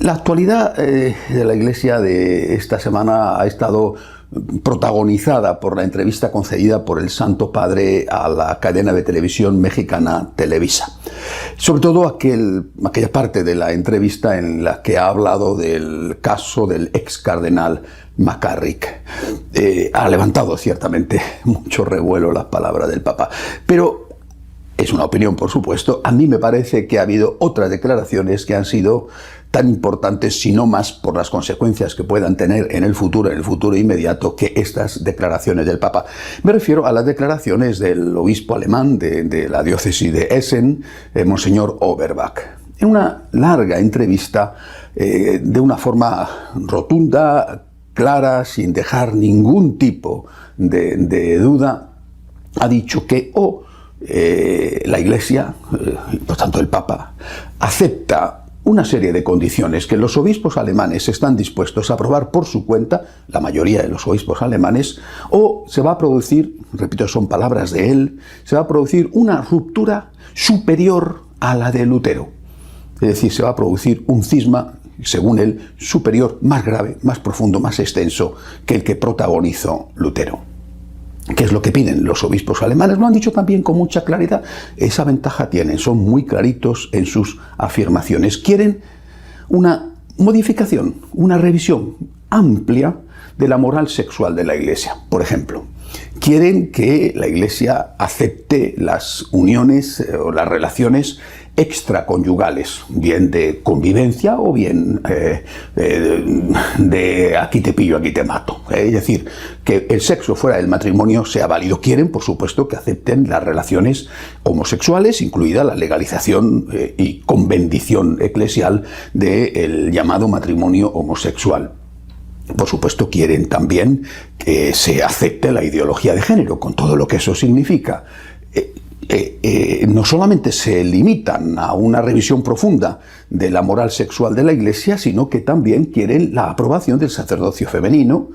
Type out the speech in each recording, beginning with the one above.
La actualidad de la Iglesia de esta semana ha estado protagonizada por la entrevista concedida por el Santo Padre a la cadena de televisión mexicana Televisa. Sobre todo aquella parte de la entrevista en la que ha hablado del caso del ex cardenal McCarrick. Ha levantado ciertamente mucho revuelo la palabra del Papa, pero es una opinión, por supuesto. A mí me parece que ha habido otras declaraciones que han sido tan importantes, si no más, por las consecuencias que puedan tener en el futuro inmediato, que estas declaraciones del Papa. Me refiero a las declaraciones del obispo alemán de la diócesis de Essen, Monseñor Oberbach. En una larga entrevista, de una forma rotunda, clara, sin dejar ningún tipo de duda, ha dicho que la Iglesia, por tanto el Papa, acepta una serie de condiciones que los obispos alemanes están dispuestos a aprobar por su cuenta, la mayoría de los obispos alemanes, o se va a producir, repito, son palabras de él, se va a producir una ruptura superior a la de Lutero. Es decir, se va a producir un cisma, según él, superior, más grave, más profundo, más extenso que el que protagonizó Lutero. ¿Qué es lo que piden los obispos alemanes? Lo han dicho también con mucha claridad. Esa ventaja tienen, son muy claritos en sus afirmaciones. Quieren una modificación, una revisión amplia de la moral sexual de la Iglesia. Por ejemplo, quieren que la Iglesia acepte las uniones o las relaciones extraconyugales, bien de convivencia o bien de aquí te pillo, aquí te mato. Es decir, que el sexo fuera del matrimonio sea válido. Quieren, por supuesto, que acepten las relaciones homosexuales, incluida la legalización y con bendición eclesial del llamado matrimonio homosexual. Por supuesto, quieren también que se acepte la ideología de género, con todo lo que eso significa. No solamente se limitan a una revisión profunda de la moral sexual de la Iglesia, sino que también quieren la aprobación del sacerdocio femenino,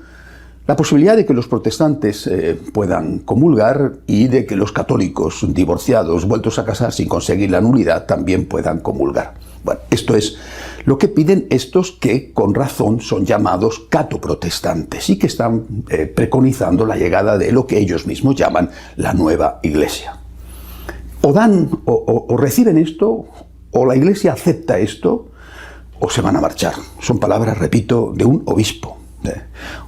la posibilidad de que los protestantes puedan comulgar y de que los católicos divorciados, vueltos a casar sin conseguir la nulidad, también puedan comulgar. Bueno, esto es lo que piden estos que con razón son llamados catoprotestantes y que están preconizando la llegada de lo que ellos mismos llaman la nueva Iglesia. O dan o reciben esto, o la Iglesia acepta esto, o se van a marchar. Son palabras, repito, de un obispo.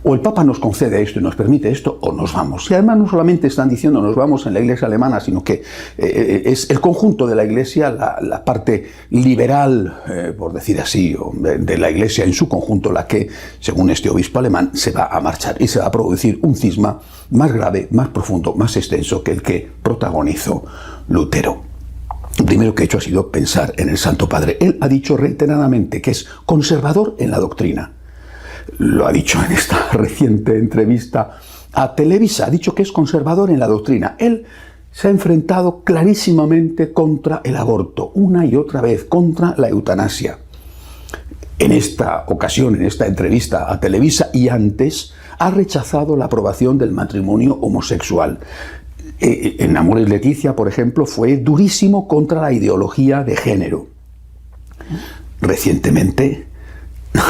O el Papa nos concede esto y nos permite esto, o nos vamos. Y además no solamente están diciendo nos vamos en la Iglesia alemana, sino que es el conjunto de la Iglesia, la parte liberal, por decir así, de la Iglesia en su conjunto, la que, según este obispo alemán, se va a marchar y se va a producir un cisma más grave, más profundo, más extenso que el que protagonizó Lutero. Lo primero que he hecho ha sido pensar en el Santo Padre. Él ha dicho reiteradamente que es conservador en la doctrina. Lo ha dicho en esta reciente entrevista a Televisa, ha dicho que es conservador en la doctrina. Él se ha enfrentado clarísimamente contra el aborto, una y otra vez, contra la eutanasia. En esta ocasión, en esta entrevista a Televisa y antes, ha rechazado la aprobación del matrimonio homosexual. En Amores Leticia, por ejemplo, fue durísimo contra la ideología de género. Recientemente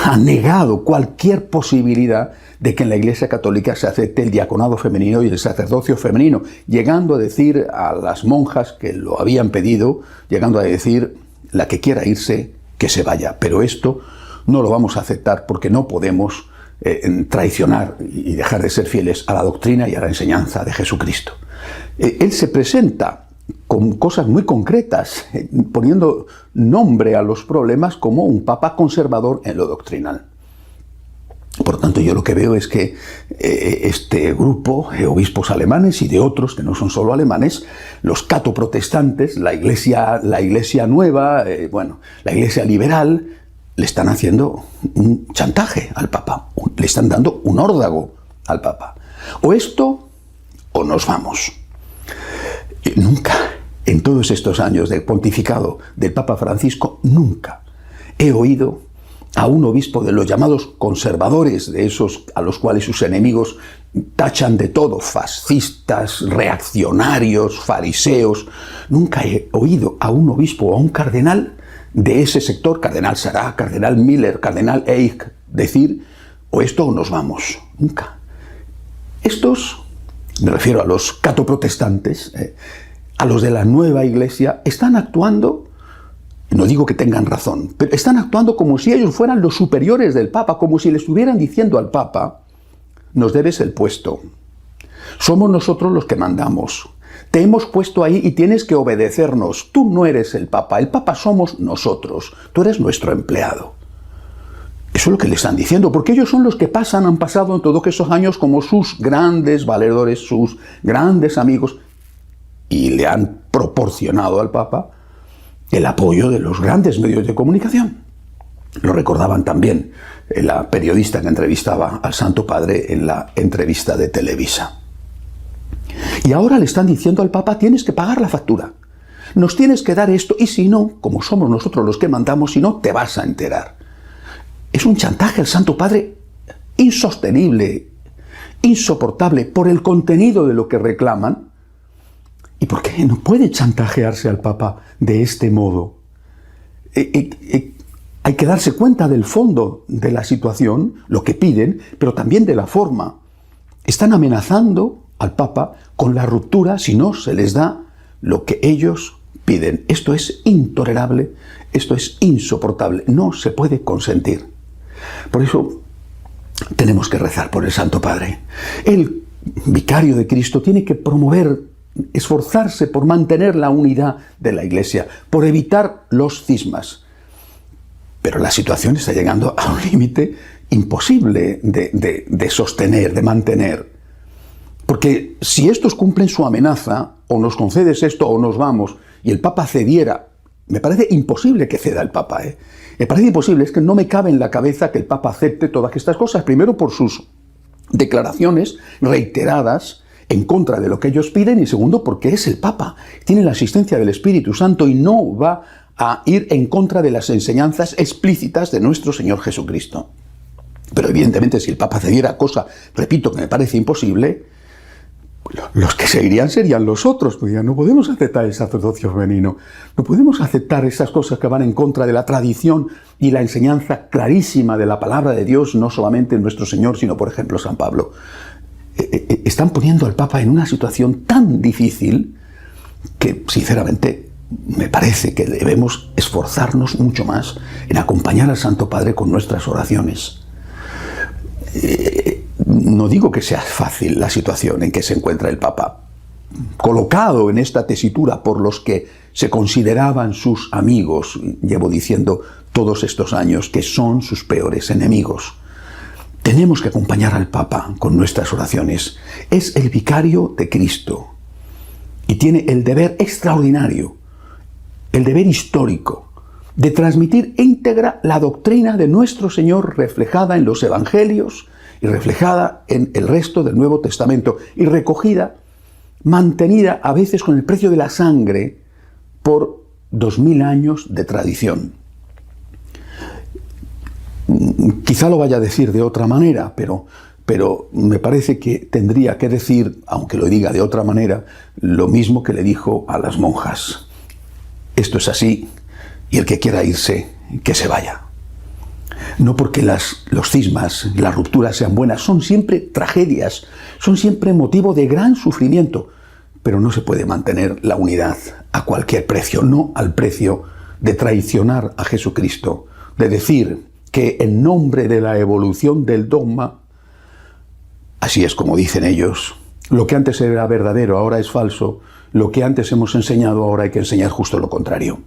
ha negado cualquier posibilidad de que en la Iglesia Católica se acepte el diaconado femenino y el sacerdocio femenino, llegando a decir a las monjas que lo habían pedido, llegando a decir, la que quiera irse, que se vaya. Pero esto no lo vamos a aceptar porque no podemos traicionar y dejar de ser fieles a la doctrina y a la enseñanza de Jesucristo. Él se presenta con cosas muy concretas, poniendo nombre a los problemas como un papa conservador en lo doctrinal. Por tanto, yo lo que veo es que este grupo de obispos alemanes y de otros que no son solo alemanes, los catoprotestantes, la iglesia nueva, la iglesia liberal, le están haciendo un chantaje al Papa, le están dando un órdago al Papa. O esto, o nos vamos. Nunca, en todos estos años del pontificado del Papa Francisco, nunca he oído a un obispo de los llamados conservadores, de esos a los cuales sus enemigos tachan de todo, fascistas, reaccionarios, fariseos. Nunca he oído a un obispo o a un cardenal de ese sector, cardenal Sarah, cardenal Miller, cardenal Eich, decir, o esto o nos vamos. Nunca. Estos, me refiero a los catoprotestantes, a los de la nueva iglesia, están actuando, no digo que tengan razón, pero están actuando como si ellos fueran los superiores del Papa, como si le estuvieran diciendo al Papa, nos debes el puesto, somos nosotros los que mandamos, te hemos puesto ahí y tienes que obedecernos, tú no eres el Papa somos nosotros, tú eres nuestro empleado. Eso es lo que le están diciendo, porque ellos son los que han pasado en todos esos años como sus grandes valedores, sus grandes amigos, y le han proporcionado al Papa el apoyo de los grandes medios de comunicación. Lo recordaban también la periodista que entrevistaba al Santo Padre en la entrevista de Televisa. Y ahora le están diciendo al Papa, tienes que pagar la factura, nos tienes que dar esto, y si no, como somos nosotros los que mandamos, si no, te vas a enterar. Es un chantaje al Santo Padre insostenible, insoportable, por el contenido de lo que reclaman. ¿Y por qué no puede chantajearse al Papa de este modo? Hay que darse cuenta del fondo de la situación, lo que piden, pero también de la forma. Están amenazando al Papa con la ruptura si no se les da lo que ellos piden. Esto es intolerable, esto es insoportable, no se puede consentir. Por eso tenemos que rezar por el Santo Padre. El vicario de Cristo tiene que esforzarse por mantener la unidad de la Iglesia, por evitar los cismas. Pero la situación está llegando a un límite imposible de sostener, de mantener. Porque si estos cumplen su amenaza, o nos concedes esto o nos vamos, y el Papa cediera, me parece imposible que ceda el Papa, Me parece imposible, es que no me cabe en la cabeza que el Papa acepte todas estas cosas, primero por sus declaraciones reiteradas en contra de lo que ellos piden, y segundo porque es el Papa, tiene la asistencia del Espíritu Santo y no va a ir en contra de las enseñanzas explícitas de nuestro Señor Jesucristo. Pero evidentemente si el Papa cediera, cosa, repito, que me parece imposible, los que seguirían serían los otros, porque no podemos aceptar el sacerdocio femenino, no podemos aceptar esas cosas que van en contra de la tradición y la enseñanza clarísima de la palabra de Dios, no solamente en nuestro Señor, sino por ejemplo San Pablo. Están poniendo al Papa en una situación tan difícil que sinceramente me parece que debemos esforzarnos mucho más en acompañar al Santo Padre con nuestras oraciones. No digo que sea fácil la situación en que se encuentra el Papa, colocado en esta tesitura por los que se consideraban sus amigos, llevo diciendo todos estos años que son sus peores enemigos. Tenemos que acompañar al Papa con nuestras oraciones. Es el vicario de Cristo y tiene el deber extraordinario, el deber histórico, de transmitir íntegra la doctrina de nuestro Señor reflejada en los Evangelios y reflejada en el resto del Nuevo Testamento y recogida, mantenida a veces con el precio de la sangre por 2000 años de tradición. Quizá lo vaya a decir de otra manera, pero me parece que tendría que decir, aunque lo diga de otra manera, lo mismo que le dijo a las monjas. Esto es así, y el que quiera irse, que se vaya. No porque los cismas, las rupturas sean buenas, son siempre tragedias, son siempre motivo de gran sufrimiento, pero no se puede mantener la unidad a cualquier precio, no al precio de traicionar a Jesucristo, de decir que en nombre de la evolución del dogma, así es como dicen ellos, lo que antes era verdadero ahora es falso, lo que antes hemos enseñado ahora hay que enseñar justo lo contrario.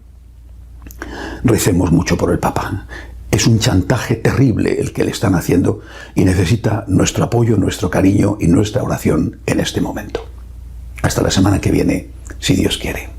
Recemos mucho por el Papa. Es un chantaje terrible el que le están haciendo y necesita nuestro apoyo, nuestro cariño y nuestra oración en este momento. Hasta la semana que viene, si Dios quiere.